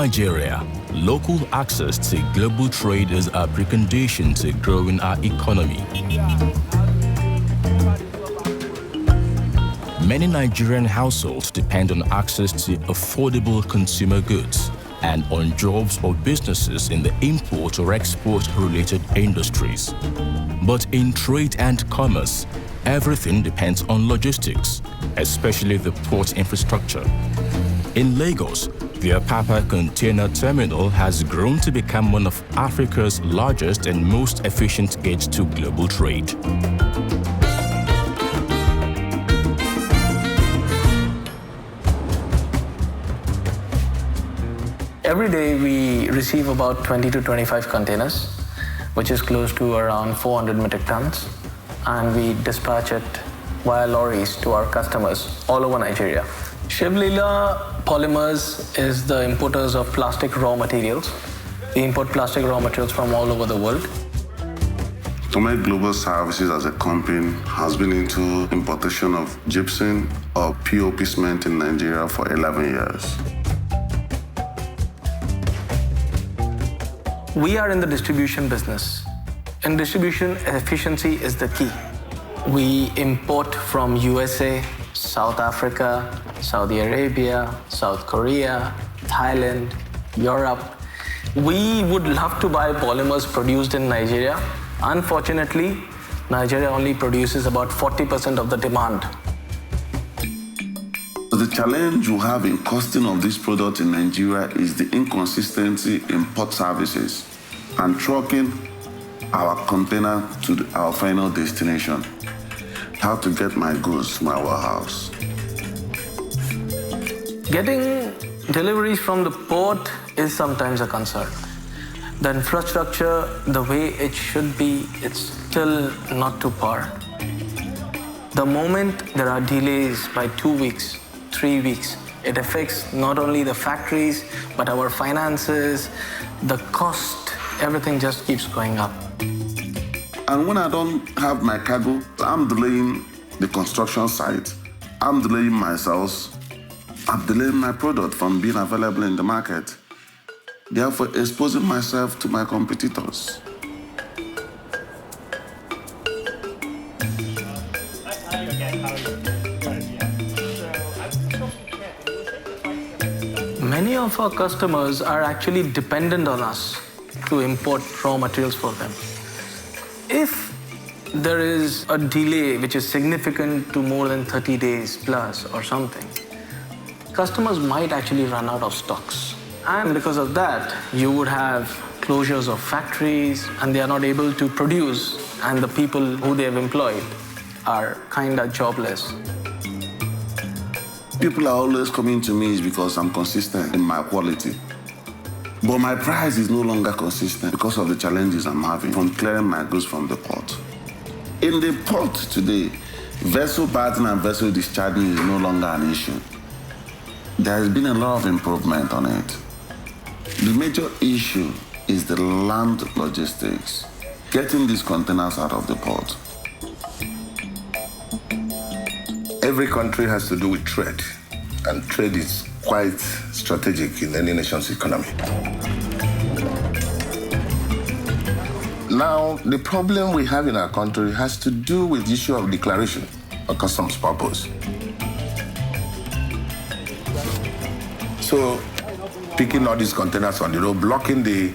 Nigeria, local access to global trade is a precondition to growing our economy. Many Nigerian households depend on access to affordable consumer goods and on jobs or businesses in the import or export-related industries. But in trade and commerce, everything depends on logistics, especially the port infrastructure. In Lagos, the Apapa Container Terminal has grown to become one of Africa's largest and most efficient gates to global trade. Every day we receive about 20 to 25 containers, which is close to around 400 metric tons, and we dispatch it via lorries to our customers all over Nigeria. Shivlila Polymers is the importers of plastic raw materials. We import plastic raw materials from all over the world. Tomek Global Services as a company has been into importation of gypsum or POP cement in Nigeria for 11 years. We are in the distribution business. In distribution, efficiency is the key. We import from USA, South Africa, Saudi Arabia, South Korea, Thailand, Europe. We would love to buy polymers produced in Nigeria. Unfortunately, Nigeria only produces about 40% of the demand. The challenge you have in costing of this product in Nigeria is the inconsistency in port services and trucking our container to our final destination. How to get my goods to my warehouse. Getting deliveries from the port is sometimes a concern. The infrastructure, the way it should be, it's still not to par. The moment there are delays by 2 weeks, 3 weeks, it affects not only the factories, but our finances, the cost, everything just keeps going up. And when I don't have my cargo, I'm delaying the construction site, I'm delaying my sales, I'm delaying my product from being available in the market, therefore exposing myself to my competitors. Many of our customers are actually dependent on us to import raw materials for them. If there is a delay which is significant to more than 30 days plus or something, customers might actually run out of stocks. And because of that, you would have closures of factories and they are not able to produce, and the people who they have employed are kind of jobless. People are always coming to me because I'm consistent in my quality. But my price is no longer consistent because of the challenges I'm having from clearing my goods from the port. In the port today, vessel parting and vessel discharging is no longer an issue. There has been a lot of improvement on it. The major issue is the land logistics, getting these containers out of the port. Every country has to do with trade, and trade is quite strategic in any nation's economy. Now, the problem we have in our country has to do with the issue of declaration for customs purpose. So, picking all these containers on the road, blocking the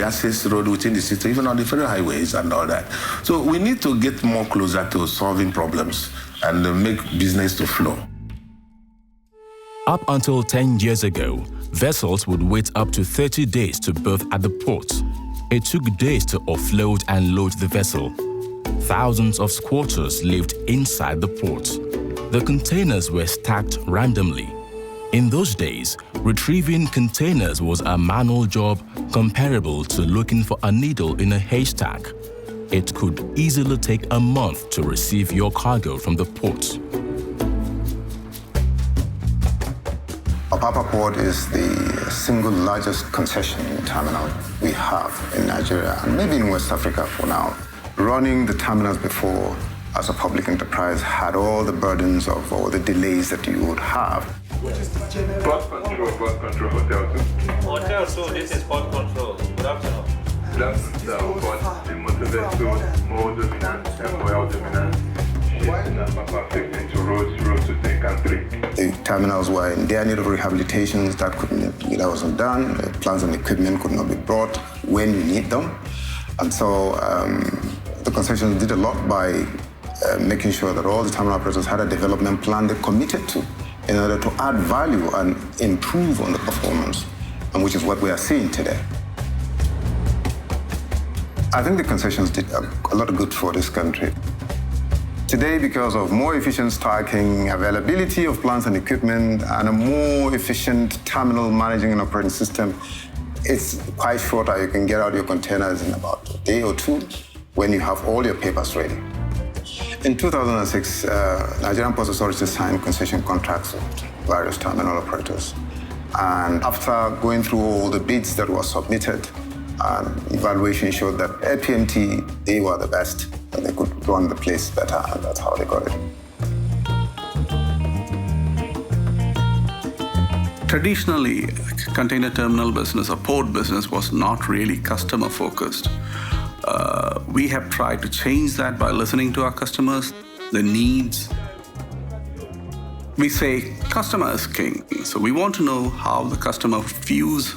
access road within the city, even on the federal highways and all that. So we need to get more closer to solving problems and make business to flow. Up until 10 years ago, vessels would wait up to 30 days to berth at the port. It took days to offload and load the vessel. Thousands of squatters lived inside the port. The containers were stacked randomly. In those days, retrieving containers was a manual job comparable to looking for a needle in a haystack. It could easily take a month to receive your cargo from the port. Apapa Port is the single largest concession terminal we have in Nigeria and maybe in West Africa for now. Running the terminals before as a public enterprise had all the burdens of all the delays that you would have. Port control hotel too. Hotel 2, this is port control. Good afternoon. That's the port, the motor vessel, more dominant, FOL dominant. Ships in Apapa flipped into roads to take and 3. The terminals were in dire need of rehabilitations that wasn't done. The plants and equipment could not be brought when you need them. And so the concessions did a lot by making sure that all the terminal operators had a development plan they committed to in order to add value and improve on the performance, and which is what we are seeing today. I think the concessions did a lot of good for this country. Today, because of more efficient stacking, availability of plants and equipment, and a more efficient terminal managing and operating system, it's quite shorter. You can get out your containers in about a day or 2 when you have all your papers ready. In 2006, Nigerian Port Authority signed concession contracts with various terminal operators. And after going through all the bids that were submitted, evaluation showed that APMT, they were the best, and they could run the place better, and that's how they got it. Traditionally, container terminal business or port business was not really customer focused. We have tried to change that by listening to our customers, their needs. We say customer is king. So we want to know how the customer views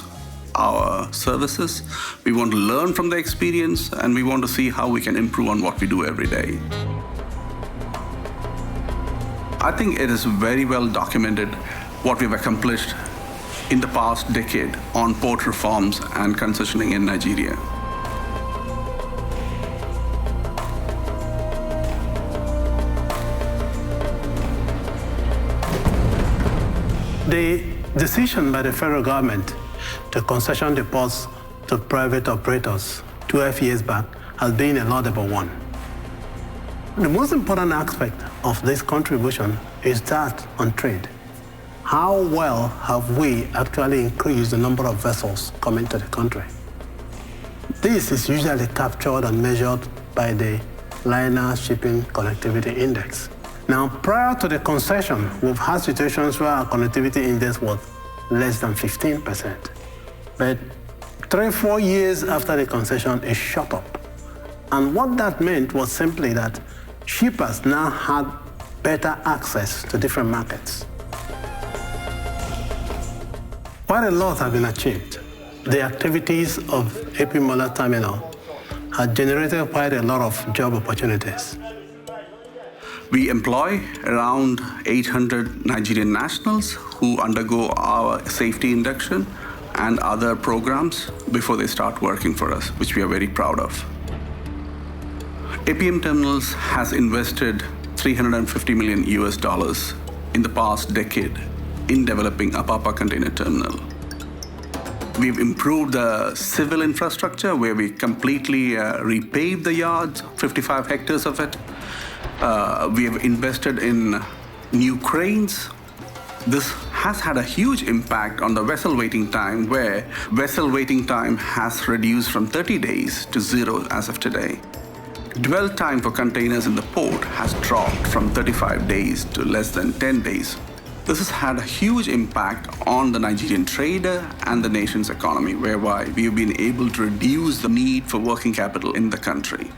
our services. We want to learn from the experience, and we want to see how we can improve on what we do every day. I think it is very well documented what we've accomplished in the past decade on port reforms and concessioning in Nigeria. The decision by the federal government to concession the ports to private operators 12 years back has been a laudable one. The most important aspect of this contribution is that on trade. How well have we actually increased the number of vessels coming to the country? This is usually captured and measured by the Liner Shipping Connectivity Index. Now, prior to the concession, we've had situations where our connectivity index was less than 15%. But 3-4 years after the concession, it shot up. And what that meant was simply that shippers now had better access to different markets. Quite a lot have been achieved. The activities of AP Mola Terminal have generated quite a lot of job opportunities. We employ around 800 Nigerian nationals who undergo our safety induction and other programs before they start working for us, which we are very proud of. APM Terminals has invested $350 million in the past decade in developing Apapa Container Terminal. We've improved the civil infrastructure where we completely repaved the yards, 55 hectares of it. We have invested in new cranes. This has had a huge impact on the vessel waiting time, where vessel waiting time has reduced from 30 days to 0 as of today. Dwell time for containers in the port has dropped from 35 days to less than 10 days. This has had a huge impact on the Nigerian trader and the nation's economy, whereby we have been able to reduce the need for working capital in the country.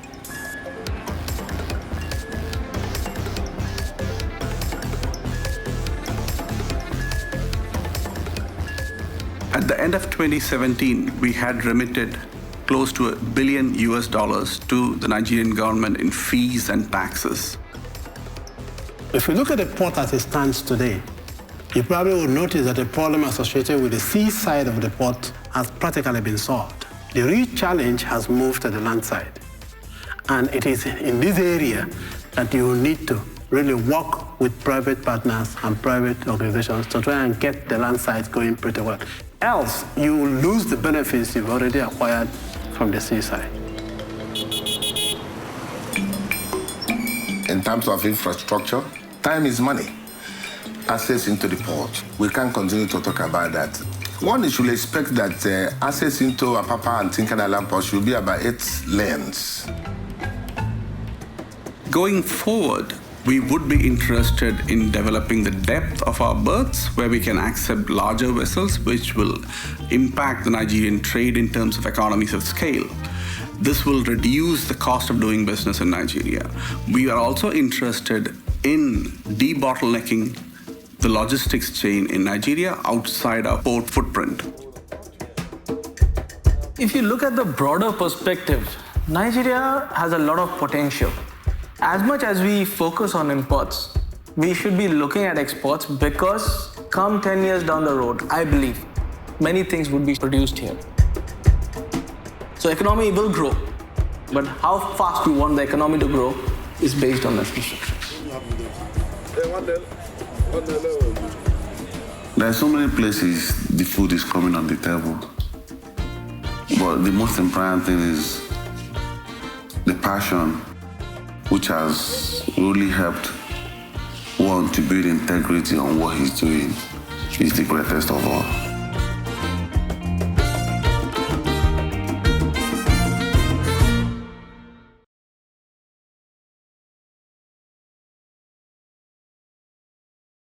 At the end of 2017, we had remitted close to $1 billion to the Nigerian government in fees and taxes. If you look at the port as it stands today, you probably will notice that the problem associated with the sea side of the port has practically been solved. The real challenge has moved to the land side. And it is in this area that you will need to really work with private partners and private organizations to try and get the land side going pretty well. Else, you will lose the benefits you've already acquired from the seaside. In terms of infrastructure, time is money. Access into the port, we can't continue to talk about that. One should expect that access into Apapa and Tinkan Island port should be about 8 lanes. Going forward, We would be interested in developing the depth of our berths, where we can accept larger vessels, which will impact the Nigerian trade in terms of economies of scale. This will reduce the cost of doing business in Nigeria. We are also interested in debottlenecking the logistics chain in Nigeria outside our port footprint. If you look at the broader perspective, Nigeria has a lot of potential. As much as we focus on imports, we should be looking at exports, because come 10 years down the road, I believe many things would be produced here. So economy will grow, but how fast we want the economy to grow is based on that infrastructure. There are so many places the food is coming on the table. But the most important thing is the passion, which has really helped one to build integrity on what he's doing, is the greatest of all.